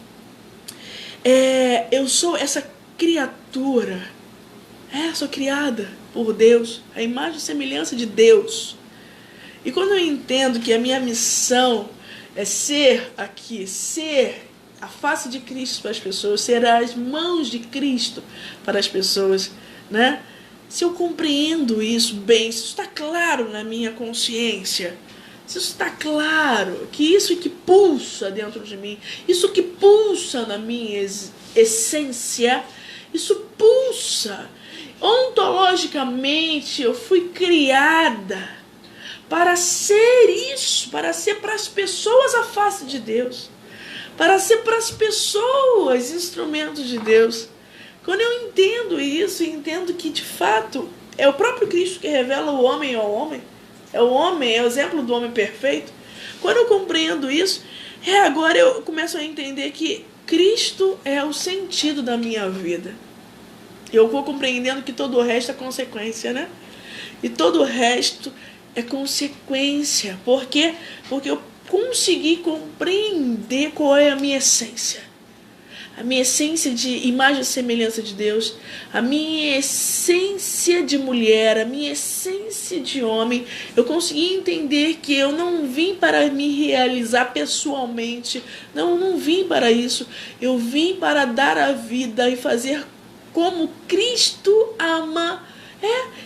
eu sou essa criatura, sou criada por Deus, a imagem e semelhança de Deus. E quando eu entendo que a minha missão é ser a face de Cristo para as pessoas, ser as mãos de Cristo para as pessoas, né? Se eu compreendo isso bem, se isso está claro na minha consciência, se isso está claro, que isso que pulsa dentro de mim, isso que pulsa na minha essência, isso pulsa. Ontologicamente, eu fui criada para ser isso, para ser para as pessoas a face de Deus, para ser para as pessoas instrumentos de Deus. Quando eu entendo isso, entendo que de fato é o próprio Cristo que revela o homem ao homem, é o exemplo do homem perfeito. Quando eu compreendo isso, agora eu começo a entender que Cristo é o sentido da minha vida. Eu vou compreendendo que todo o resto é consequência, né? E todo o resto é consequência. Por quê? Porque eu consegui compreender qual é a minha essência. A minha essência de imagem e semelhança de Deus, a minha essência de mulher, a minha essência de homem. Eu consegui entender que eu não vim para me realizar pessoalmente. Não vim para isso. Eu vim para dar a vida e fazer como Cristo ama.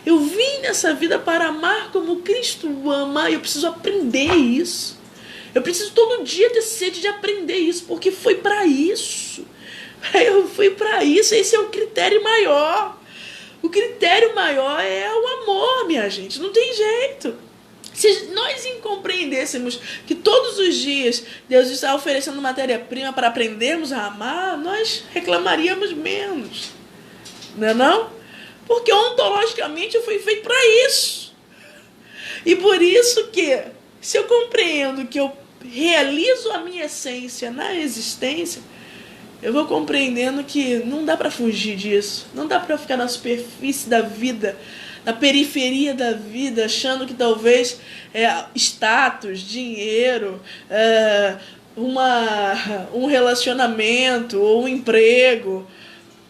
Eu vim nessa vida para amar como Cristo ama. Eu preciso aprender isso. Eu preciso todo dia ter sede de aprender isso, porque foi para isso. Eu fui para isso. Esse é o critério maior. O critério maior é o amor, minha gente. Não tem jeito. Se nós compreendêssemos que todos os dias Deus está oferecendo matéria-prima para aprendermos a amar, nós reclamaríamos menos. Não é não? Porque ontologicamente eu fui feito para isso. E por isso que, se eu compreendo que eu realizo a minha essência na existência, eu vou compreendendo que não dá para fugir disso. Não dá para ficar na superfície da vida, na periferia da vida, achando que talvez status, dinheiro, um relacionamento ou um emprego,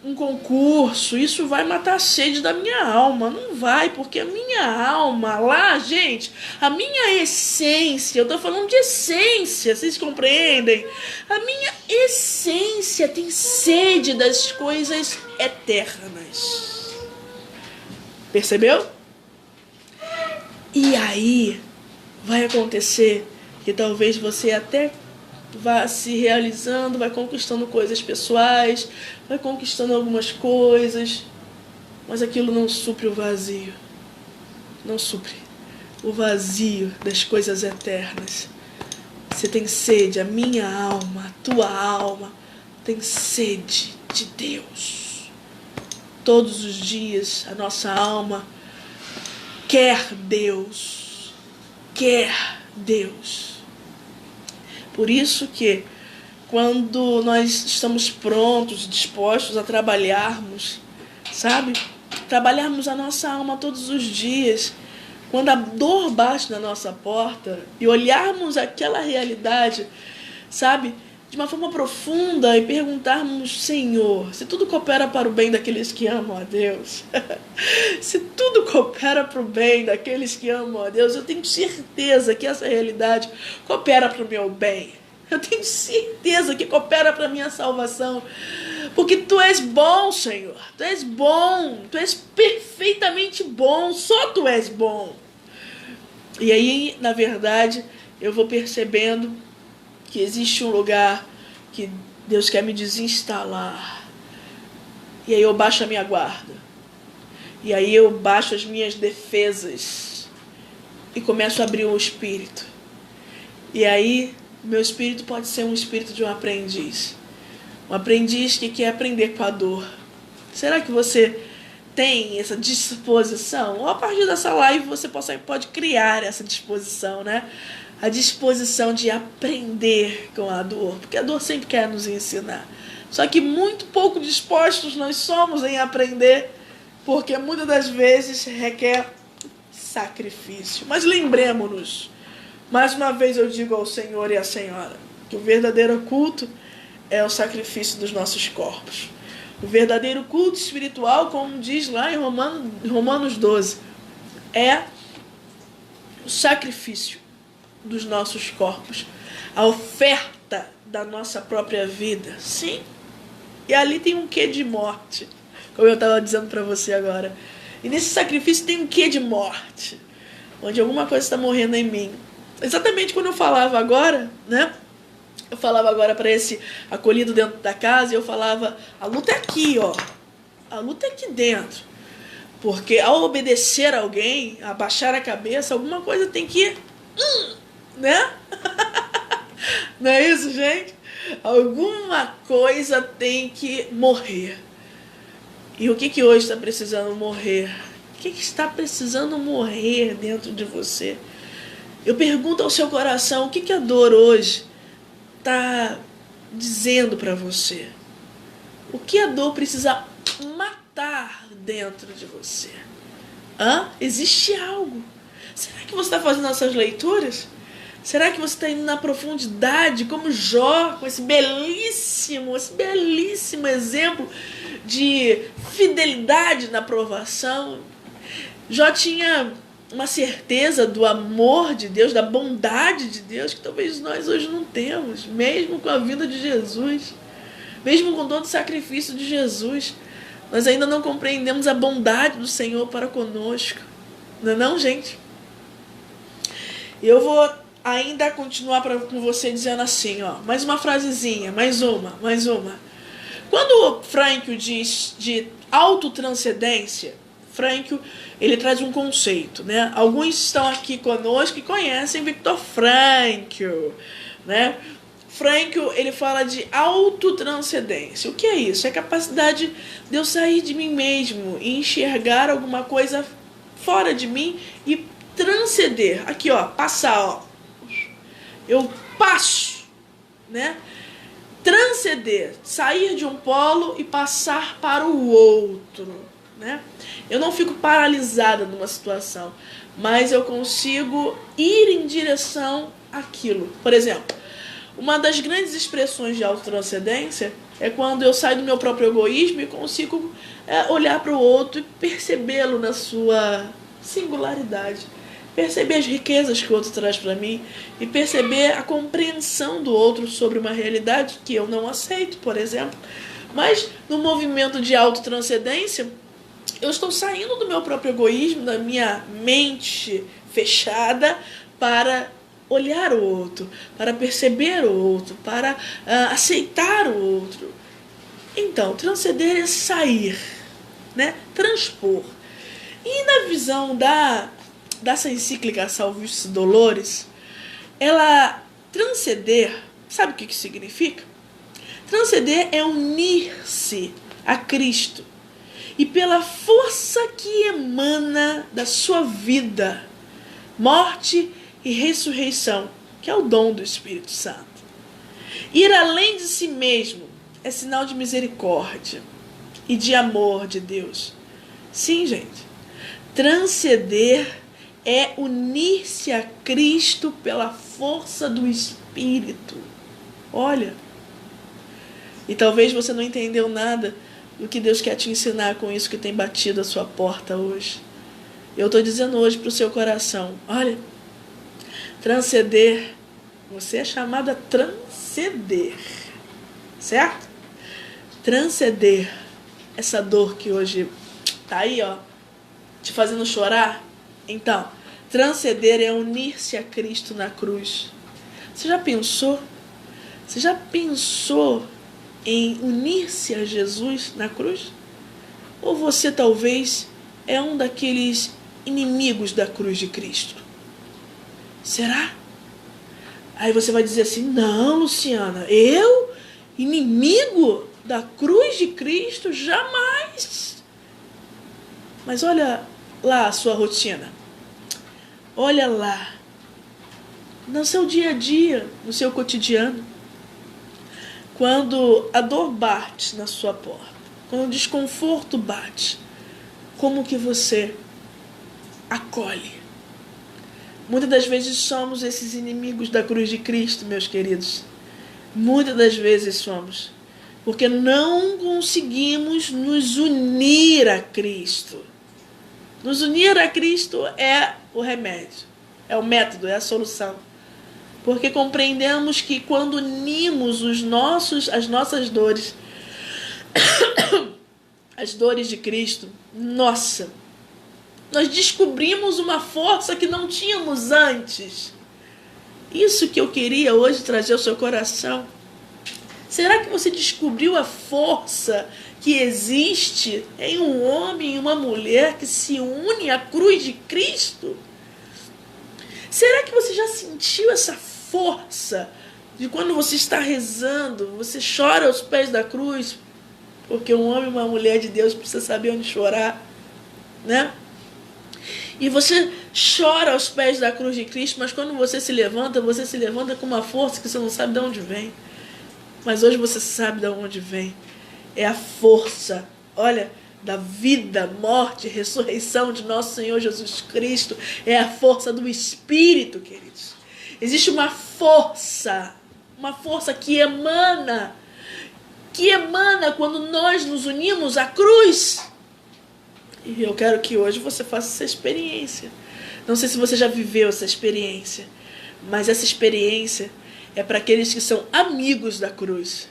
um concurso, isso vai matar a sede da minha alma. Não vai, porque a minha alma lá, gente, a minha essência, eu tô falando de essência, vocês compreendem? A minha essência tem sede das coisas eternas. Percebeu? E aí vai acontecer que talvez você até vá se realizando, vai conquistando coisas pessoais, vai conquistando algumas coisas, mas aquilo não supre o vazio. Não supre o vazio das coisas eternas. Você tem sede, a minha alma, a tua alma tem sede de Deus. Todos os dias a nossa alma quer Deus. Quer Deus. Por isso que quando nós estamos prontos, dispostos a trabalharmos, sabe? Trabalharmos a nossa alma todos os dias, quando a dor bate na nossa porta e olharmos aquela realidade, sabe? De uma forma profunda e perguntarmos, Senhor, se tudo coopera para o bem daqueles que amam a Deus, se tudo coopera para o bem daqueles que amam a Deus, eu tenho certeza que essa realidade coopera para o meu bem. Eu tenho certeza que coopera para a minha salvação. Porque Tu és bom, Senhor. Tu és bom. Tu és perfeitamente bom. Só Tu és bom. E aí, na verdade, eu vou percebendo que existe um lugar que Deus quer me desinstalar. E aí eu baixo a minha guarda. E aí eu baixo as minhas defesas. E começo a abrir o espírito. E aí meu espírito pode ser um espírito de um aprendiz. Um aprendiz que quer aprender com a dor. Será que você tem essa disposição, ou a partir dessa live você pode criar essa disposição, né? A disposição de aprender com a dor, porque a dor sempre quer nos ensinar. Só que muito pouco dispostos nós somos em aprender, porque muitas das vezes requer sacrifício. Mas lembremos-nos, mais uma vez eu digo ao Senhor e à Senhora, que o verdadeiro culto é o sacrifício dos nossos corpos. O verdadeiro culto espiritual, como diz lá em Romanos 12, é o sacrifício dos nossos corpos, a oferta da nossa própria vida. Sim, e ali tem um quê de morte, como eu estava dizendo para você agora. E nesse sacrifício tem um quê de morte, onde alguma coisa está morrendo em mim. Exatamente quando eu falava agora, né? Eu falava agora para esse acolhido dentro da casa, e eu falava, a luta é aqui, ó. A luta é aqui dentro. Porque ao obedecer a alguém, abaixar a cabeça, alguma coisa tem que... né? Não é isso, gente? Alguma coisa tem que morrer. E o que hoje está precisando morrer? O que está precisando morrer dentro de você? Eu pergunto ao seu coração, o que a dor hoje está dizendo para você? O que a dor precisa matar dentro de você? Existe algo. Será que você está fazendo essas leituras? Será que você está indo na profundidade, como Jó, com esse belíssimo exemplo de fidelidade na provação? Jó tinha uma certeza do amor de Deus, da bondade de Deus, que talvez nós hoje não temos, mesmo com a vinda de Jesus, mesmo com todo o sacrifício de Jesus. Nós ainda não compreendemos a bondade do Senhor para conosco. Não é não, gente? Eu vou ainda continuar com você dizendo assim, ó, mais uma frasezinha, mais uma. Quando o Frankl diz de autotranscendência, Frankl, ele traz um conceito, né? Alguns estão aqui conosco e conhecem Viktor Frankl, né? Frankl, ele fala de autotranscendência. O que é isso? É a capacidade de eu sair de mim mesmo e enxergar alguma coisa fora de mim e transcender. Aqui, ó, passar, ó. Eu passo, né? Transcender, sair de um polo e passar para o outro, né? Eu não fico paralisada numa situação, mas eu consigo ir em direção àquilo. Por exemplo, uma das grandes expressões de autotranscendência é quando eu saio do meu próprio egoísmo e consigo olhar para o outro e percebê-lo na sua singularidade. Perceber as riquezas que o outro traz para mim e perceber a compreensão do outro sobre uma realidade que eu não aceito, por exemplo. Mas no movimento de autotranscendência, eu estou saindo do meu próprio egoísmo, da minha mente fechada, para olhar o outro, para perceber o outro, para aceitar o outro. Então, transcender é sair, né? Transpor. E na visão dessa encíclica Salvifici Doloris, ela transcender, sabe o que significa? Transcender é unir-se a Cristo e pela força que emana da sua vida, morte e ressurreição, que é o dom do Espírito Santo. Ir além de si mesmo é sinal de misericórdia e de amor de Deus. Sim, gente, transcender é unir-se a Cristo pela força do Espírito. Olha, e talvez você não entendeu nada do que Deus quer te ensinar com isso que tem batido a sua porta hoje. Eu estou dizendo hoje para o seu coração, olha, transcender, você é chamado a transcender, certo? Transcender essa dor que hoje está aí, ó, te fazendo chorar. Então, transcender é unir-se a Cristo na cruz. Você já pensou? Você já pensou em unir-se a Jesus na cruz? Ou você talvez é um daqueles inimigos da cruz de Cristo? Será? Aí você vai dizer assim, não, Luciana, eu? Inimigo da cruz de Cristo? Jamais! Mas olha lá a sua rotina. Olha lá, no seu dia a dia, no seu cotidiano. Quando a dor bate na sua porta, quando o desconforto bate, como que você acolhe? Muitas das vezes somos esses inimigos da cruz de Cristo, meus queridos. Muitas das vezes somos. Porque não conseguimos nos unir a Cristo. Nos unir a Cristo é o remédio, é o método, é a solução. Porque compreendemos que quando unimos as nossas dores, as dores de Cristo, nós descobrimos uma força que não tínhamos antes. Isso que eu queria hoje trazer ao seu coração. Será que você descobriu a força que existe em um homem e uma mulher que se une à cruz de Cristo? Será que você já sentiu essa força de quando você está rezando, você chora aos pés da cruz? Porque um homem e uma mulher de Deus precisa saber onde chorar, né? E você chora aos pés da cruz de Cristo, mas quando você se levanta com uma força que você não sabe de onde vem. Mas hoje você sabe de onde vem. É a força, olha, da vida, morte, ressurreição de nosso Senhor Jesus Cristo. É a força do Espírito, queridos. Existe uma força que emana quando nós nos unimos à cruz. E eu quero que hoje você faça essa experiência. Não sei se você já viveu essa experiência, mas essa experiência é para aqueles que são amigos da cruz.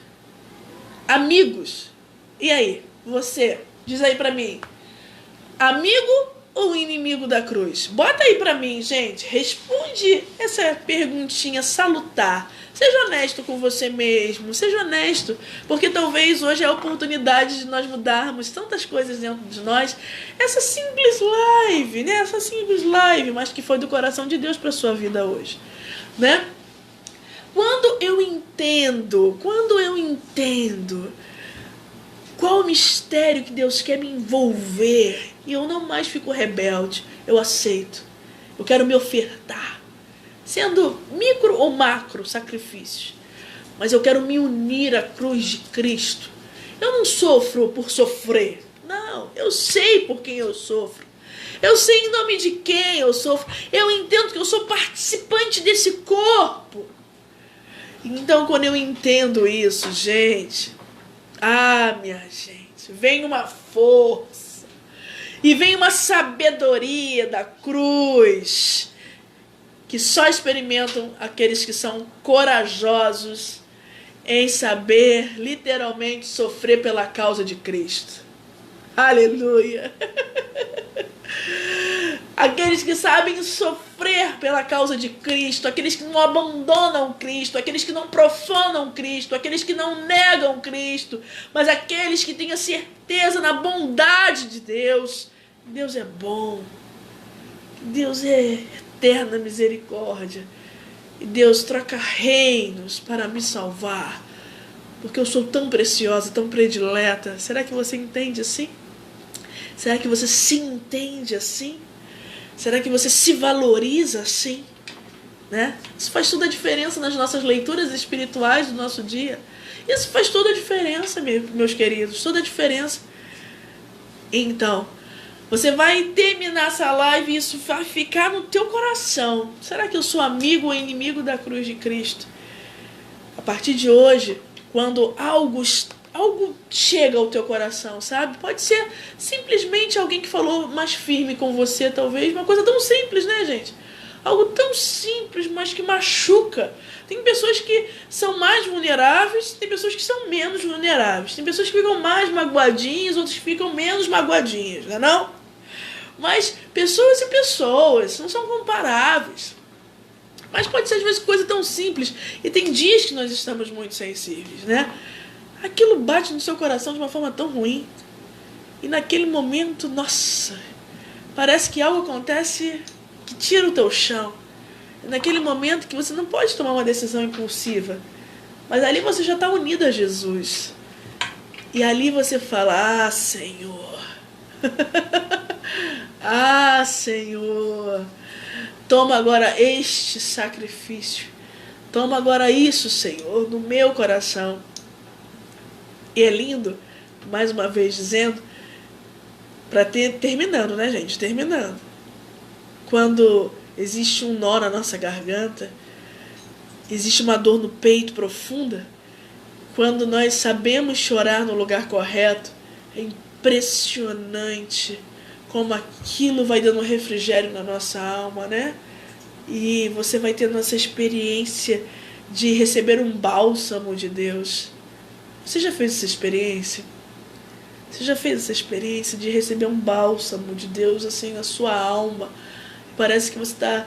Amigos. E aí, você, diz aí para mim, amigo ou inimigo da cruz? Bota aí para mim, gente. Responde essa perguntinha salutar. Seja honesto com você mesmo, seja honesto, porque talvez hoje é a oportunidade de nós mudarmos tantas coisas dentro de nós. Essa simples live, né? Essa simples live, mas que foi do coração de Deus para a sua vida hoje, né? Quando eu entendo qual o mistério que Deus quer me envolver, e eu não mais fico rebelde, eu aceito, eu quero me ofertar, sendo micro ou macro sacrifícios, mas eu quero me unir à cruz de Cristo. Eu não sofro por sofrer, não, eu sei por quem eu sofro, eu sei em nome de quem eu sofro, eu entendo que eu sou participante desse corpo. Então, quando eu entendo isso, gente, minha gente, vem uma força e vem uma sabedoria da cruz que só experimentam aqueles que são corajosos em saber, literalmente, sofrer pela causa de Cristo. Aleluia! Aqueles que sabem sofrer pela causa de Cristo, aqueles que não abandonam Cristo, aqueles que não profanam Cristo, aqueles que não negam Cristo, mas aqueles que têm a certeza na bondade de Deus. Deus é bom, Deus é eterna misericórdia, e Deus troca reinos para me salvar, porque eu sou tão preciosa, tão predileta. Será que você entende assim? Será que você se entende assim? Será que você se valoriza assim? Né? Isso faz toda a diferença nas nossas leituras espirituais do nosso dia. Isso faz toda a diferença, meus queridos. Toda a diferença. Então, você vai terminar essa live e isso vai ficar no teu coração. Será que eu sou amigo ou inimigo da cruz de Cristo? A partir de hoje, quando algo chega ao teu coração, sabe? Pode ser simplesmente alguém que falou mais firme com você, talvez. Uma coisa tão simples, né, gente? Algo tão simples, mas que machuca. Tem pessoas que são mais vulneráveis, tem pessoas que são menos vulneráveis. Tem pessoas que ficam mais magoadinhas, outras que ficam menos magoadinhas, não é não? Mas pessoas e pessoas não são comparáveis. Mas pode ser, às vezes, coisa tão simples. E tem dias que nós estamos muito sensíveis, né? Aquilo bate no seu coração de uma forma tão ruim. E naquele momento, nossa, parece que algo acontece que tira o teu chão. E naquele momento que você não pode tomar uma decisão impulsiva. Mas ali você já está unido a Jesus. E ali você fala, Senhor, Ah, Senhor, toma agora este sacrifício. Toma agora isso, Senhor, no meu coração. E é lindo, mais uma vez dizendo, terminando, né, gente? Terminando. Quando existe um nó na nossa garganta, existe uma dor no peito profunda, quando nós sabemos chorar no lugar correto, é impressionante como aquilo vai dando refrigério na nossa alma, né? E você vai tendo essa experiência de receber um bálsamo de Deus. Você já fez essa experiência? Você já fez essa experiência de receber um bálsamo de Deus assim na sua alma? Parece que você está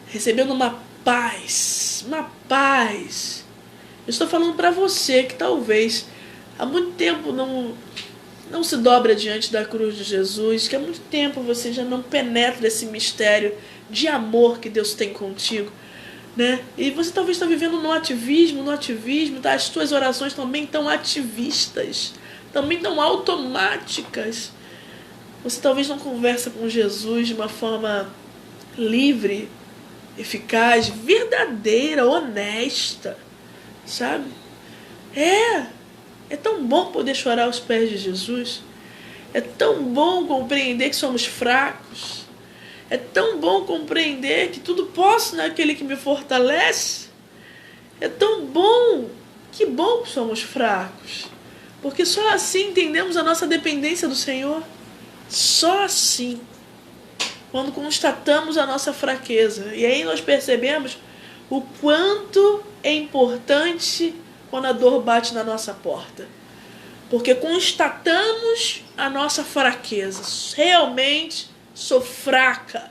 recebendo uma paz. Uma paz. Eu estou falando para você que talvez há muito tempo não se dobra diante da cruz de Jesus, que há muito tempo você já não penetra esse mistério de amor que Deus tem contigo, né? E você talvez está vivendo no ativismo, tá? As suas orações também estão ativistas, também estão automáticas. Você talvez não conversa com Jesus de uma forma livre, eficaz, verdadeira, honesta, sabe? É tão bom poder chorar aos pés de Jesus. É tão bom compreender que somos fracos. É tão bom compreender que tudo posso naquele que me fortalece. É tão bom, que bom que somos fracos. Porque só assim entendemos a nossa dependência do Senhor. Só assim. Quando constatamos a nossa fraqueza. E aí nós percebemos o quanto é importante quando a dor bate na nossa porta. Porque constatamos a nossa fraqueza. Realmente sou fraca.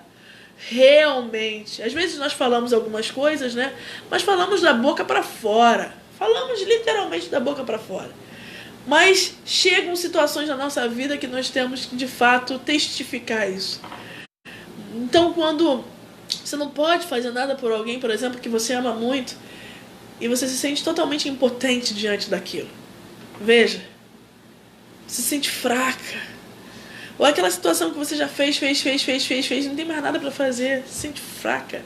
Realmente. Às vezes nós falamos algumas coisas, né? Mas falamos da boca para fora. Falamos literalmente da boca para fora. Mas chegam situações na nossa vida que nós temos que, de fato, testificar isso. Então, quando você não pode fazer nada por alguém, por exemplo, que você ama muito, e você se sente totalmente impotente diante daquilo. Veja, você se sente fraca. Ou aquela situação que você já fez, não tem mais nada para fazer, se sente fraca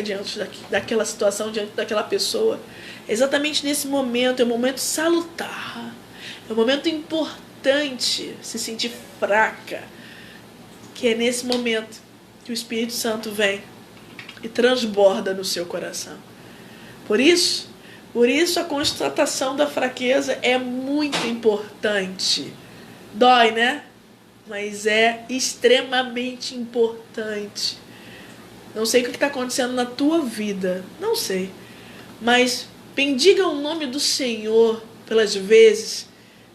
diante daquela situação, diante daquela pessoa. Exatamente nesse momento, é um momento salutar, é um momento importante se sentir fraca, que é nesse momento que o Espírito Santo vem e transborda no seu coração. Por isso a constatação da fraqueza é muito importante. Dói, né? Mas é extremamente importante. Não sei o que está acontecendo na tua vida, não sei. Mas bendiga o nome do Senhor pelas vezes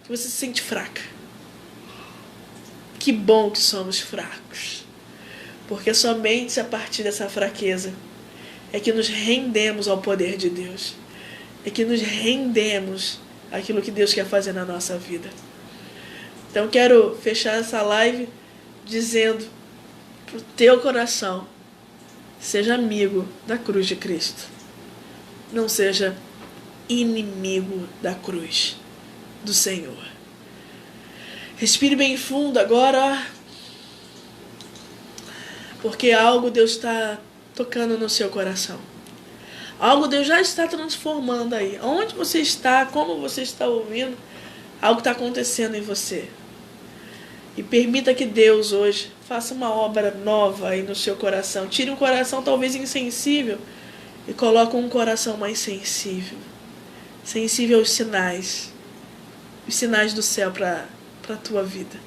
que você se sente fraca. Que bom que somos fracos. Porque somente a partir dessa fraqueza é que nos rendemos ao poder de Deus. É que nos rendemos àquilo que Deus quer fazer na nossa vida. Então quero fechar essa live dizendo para o teu coração: seja amigo da cruz de Cristo. Não seja inimigo da cruz do Senhor. Respire bem fundo agora, porque algo Deus está tocando no seu coração. Algo Deus já está transformando aí. Onde você está, como você está ouvindo, algo está acontecendo em você. E permita que Deus hoje faça uma obra nova aí no seu coração. Tire um coração talvez insensível e coloque um coração mais sensível. Sensível aos sinais. Os sinais do céu para a tua vida.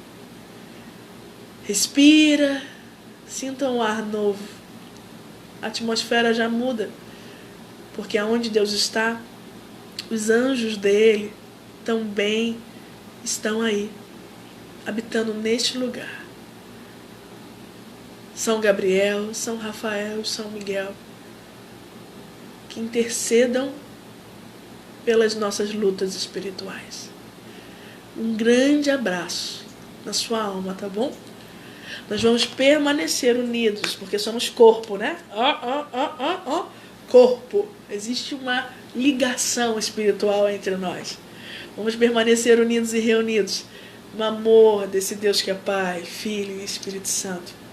Respira. Sinta um ar novo. A atmosfera já muda. Porque aonde Deus está, os anjos dele também estão aí, habitando neste lugar. São Gabriel, São Rafael, São Miguel, que intercedam pelas nossas lutas espirituais. Um grande abraço na sua alma, tá bom? Nós vamos permanecer unidos, porque somos corpo, né? Corpo. Existe uma ligação espiritual entre nós. Vamos permanecer unidos e reunidos no amor desse Deus que é Pai, Filho e Espírito Santo.